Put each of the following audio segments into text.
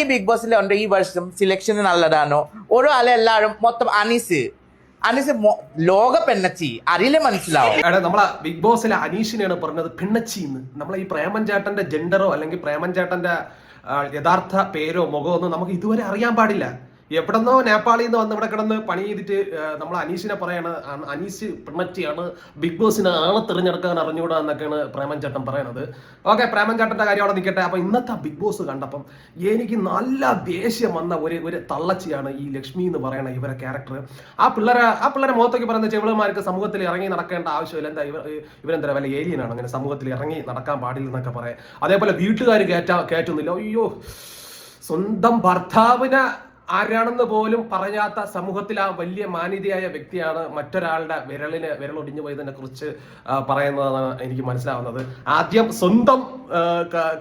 ഈ ബിഗ് ബോസിൽ ഉണ്ട് ഈ വർഷം സിലക്ഷൻ നല്ലതാണോ ഓരോ എല്ലാവരും മൊത്തം അനീസ് ലോക പെണ്ണച്ചി അറിയില്ലേ മനസ്സിലാവും. നമ്മളെ ബിഗ് ബോസിലെ അനീഷിനെയാണ് പറഞ്ഞത് പെണ്ണച്ചി എന്ന്. നമ്മളെ ഈ പ്രേമൻ ചേട്ടന്റെ ജെൻഡറോ അല്ലെങ്കിൽ പ്രേമൻ ചേട്ടന്റെ യഥാർത്ഥ പേരോ മുഖമോ ഒന്നും നമുക്ക് ഇതുവരെ അറിയാൻ പാടില്ല. എവിടെന്നോ നേപ്പാളിൽ നിന്ന് വന്ന് ഇവിടെ കിടന്ന് പണി ചെയ്തിട്ട് നമ്മൾ അനീഷിനെ പറയാണ് അനീഷ് പെണ്ണച്ചിയാണ്, ബിഗ് ബോസിന് ആളെ തിരഞ്ഞെടുക്കാൻ അറിഞ്ഞുകൂടാ എന്നൊക്കെയാണ് പ്രേമൻ ചേട്ടൻ പറയണത്. ഓക്കെ, പ്രേമൻ ചേട്ടന്റെ കാര്യം അവിടെ നിൽക്കട്ടെ. അപ്പൊ ഇന്നത്തെ ബിഗ് ബോസ് കണ്ടപ്പം എനിക്ക് നല്ല ദേഷ്യം വന്ന ഒരു തള്ളച്ചിയാണ് ഈ ലക്ഷ്മി എന്ന് പറയണ ഇവരെ ക്യാരക്ടർ. ആ പിള്ളേരെ മുഖത്തേക്ക് പറയുന്ന ചെവിളമാർക്ക് സമൂഹത്തിൽ ഇറങ്ങി നടക്കേണ്ട ആവശ്യമില്ല, എന്താ ഇവരെന്താ വല്ല ഏലിയനാണ് അങ്ങനെ സമൂഹത്തിൽ ഇറങ്ങി നടക്കാൻ പാടില്ല എന്നൊക്കെ പറയാം. അതേപോലെ വീട്ടുകാർ കയറ്റുന്നില്ല. അയ്യോ, സ്വന്തം ഭർത്താവിനെ ആരാണെന്ന് പോലും പറയാത്ത സമൂഹത്തിൽ ആ വലിയ മാന്യതയായ വ്യക്തിയാണ് മറ്റൊരാളുടെ വിരലൊടിഞ്ഞു പോയതിനെ കുറിച്ച് പറയുന്നതാണ് എനിക്ക് മനസ്സിലാവുന്നത്. ആദ്യം സ്വന്തം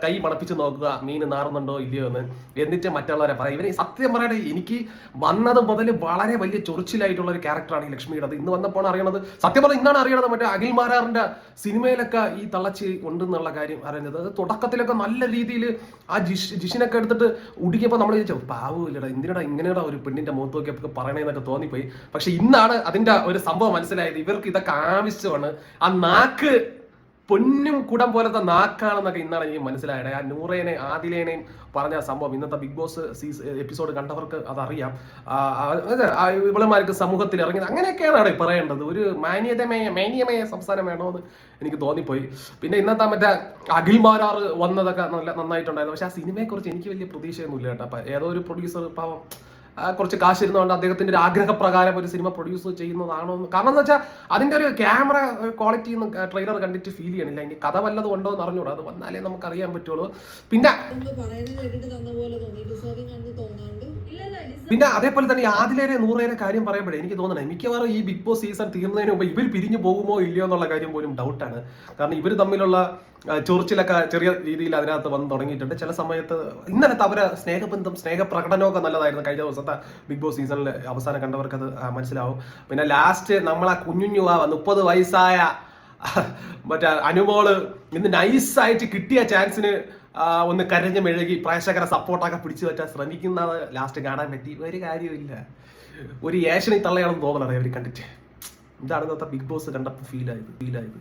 കൈ മണപ്പിച്ച് നോക്കുക, മീൻ നാറുന്നുണ്ടോ ഇല്ലയോ എന്ന്, എന്നിട്ട് മറ്റുള്ളവരെ പറയാം. ഇവരെ സത്യം പറയട്ടെ, എനിക്ക് വന്നത് മുതൽ വളരെ വലിയ ചൊറിച്ചിലായിട്ടുള്ള ഒരു ക്യാരക്ടറാണ് ഈ ലക്ഷ്മിയുടെ. ഇന്ന് വന്നപ്പോൾ അറിയണത്, സത്യം പറഞ്ഞാൽ ഇന്നാണ് അറിയണത്, മറ്റേ അഖിൽ മാരാറിന്റെ സിനിമയിലൊക്കെ ഈ തള്ളച്ചി ഉണ്ടെന്നുള്ള കാര്യം അറിയുന്നത്. അത് തുടക്കത്തിലൊക്കെ നല്ല രീതിയിൽ ആ ജിഷിനൊക്കെ എടുത്തിട്ട് ഉടുക്കിയപ്പോൾ നമ്മൾ ചോദിച്ചു പാവമില്ലടാ, എന്തിനാ ഇങ്ങനെയുള്ള ഒരു പെണ്ണിന്റെ മുഖത്ത് നോക്കിയപ്പോൾ പറയണേന്നൊക്കെ തോന്നിപ്പോയി. പക്ഷെ ഇന്നാണ് അതിന്റെ ഒരു സംഭവം മനസ്സിലായത്. ഇവർക്ക് ഇതൊക്കെ ആവശ്യമാണ്. ആ നാക്ക് പൊന്നും കുടം പോലത്തെ നാക്കാണെന്നൊക്കെ ഇന്നാണ് എനിക്ക് മനസ്സിലായത്. ആ നൂറേനെയും ആദിലേനെയും പറഞ്ഞ സംഭവം ഇന്നത്തെ ബിഗ് ബോസ് എപ്പിസോഡ് കണ്ടവർക്ക് അതറിയാം. ഇവളുമാർക്ക് സമൂഹത്തിൽ ഇറങ്ങിയത് അങ്ങനെയൊക്കെയാണ് അവിടെ പറയേണ്ടത്. ഒരു മാന്യമായ സംസ്ഥാനം വേണമെന്ന് എനിക്ക് തോന്നിപ്പോയി. പിന്നെ ഇന്നത്തെ മറ്റേ അഖിൽ മാരാർ വന്നതൊക്കെ നന്നായിട്ടുണ്ടായിരുന്നു. പക്ഷെ ആ സിനിമയെ കുറിച്ച് എനിക്ക് വലിയ പ്രതീക്ഷയൊന്നുമില്ല കേട്ടോ. അപ്പൊ ഏതോ ഒരു പ്രൊഡ്യൂസർ പാവം കുറച്ച് കാശ് ഇരുന്നുകൊണ്ട് അദ്ദേഹത്തിന്റെ ഒരു ആഗ്രഹപ്രകാരം ഒരു സിനിമ പ്രൊഡ്യൂസ് ചെയ്യുന്നതാണോ എന്ന്. കാരണം എന്ന് വെച്ചാൽ അതിന്റെ ഒരു ക്യാമറ ക്വാളിറ്റി ഒന്നും ട്രെയിലർ കണ്ടിട്ട് ഫീൽ ചെയ്യണില്ല. ഇനി കഥ വല്ലതും ഉണ്ടോ എന്ന് അറിഞ്ഞൂടാ, അത് വന്നാലേ നമുക്ക് അറിയാൻ പറ്റുള്ളൂ. പിന്നെ അതേപോലെ തന്നെ ആദിലേരെ നൂറേരെ കാര്യം പറയുമ്പോഴേ എനിക്ക് തോന്നണേ മിക്കവാറും ഈ ബിഗ് ബോസ് സീസൺ തീർന്നതിന് മുമ്പ് ഇവർ പിരിഞ്ഞു പോകുമോ ഇല്ലയോ എന്നുള്ള കാര്യം പോലും ഡൗട്ടാണ്. കാരണം ഇവർ തമ്മിലുള്ള ചൊറിച്ചിലൊക്കെ ചെറിയ രീതിയിൽ അതിനകത്ത് വന്ന് തുടങ്ങിയിട്ടുണ്ട്. ചില സമയത്ത് ഇന്നലത്തെ അവരെ സ്നേഹബന്ധം സ്നേഹപ്രകടനമൊക്കെ നല്ലതായിരുന്നു. കഴിഞ്ഞ ദിവസത്തെ ബിഗ് ബോസ് സീസണിൽ അവസാനം കണ്ടവർക്ക് അത് മനസ്സിലാവും. പിന്നെ ലാസ്റ്റ് നമ്മളെ കുഞ്ഞുഞ്ഞു 30 വയസ്സായ മറ്റേ അനുമോള് ഇന്ന് നൈസായിട്ട് കിട്ടിയ ചാൻസിന് ഒന്ന് കരഞ്ഞു മെഴുകി പ്രേക്ഷകരെ സപ്പോർട്ടൊക്കെ പിടിച്ചു പറ്റാൻ ശ്രമിക്കുന്നത് ലാസ്റ്റ് കാണാൻ പറ്റി. ഒരു കാര്യമില്ല, ഒരു ഏഷണി തള്ളയാണെന്ന് തോന്നണേ അവർ കണ്ടിട്ട്. ഇതാണ് ഇന്നത്തെ ബിഗ് ബോസ് കണ്ടപ്പോൾ ഫീലായത്.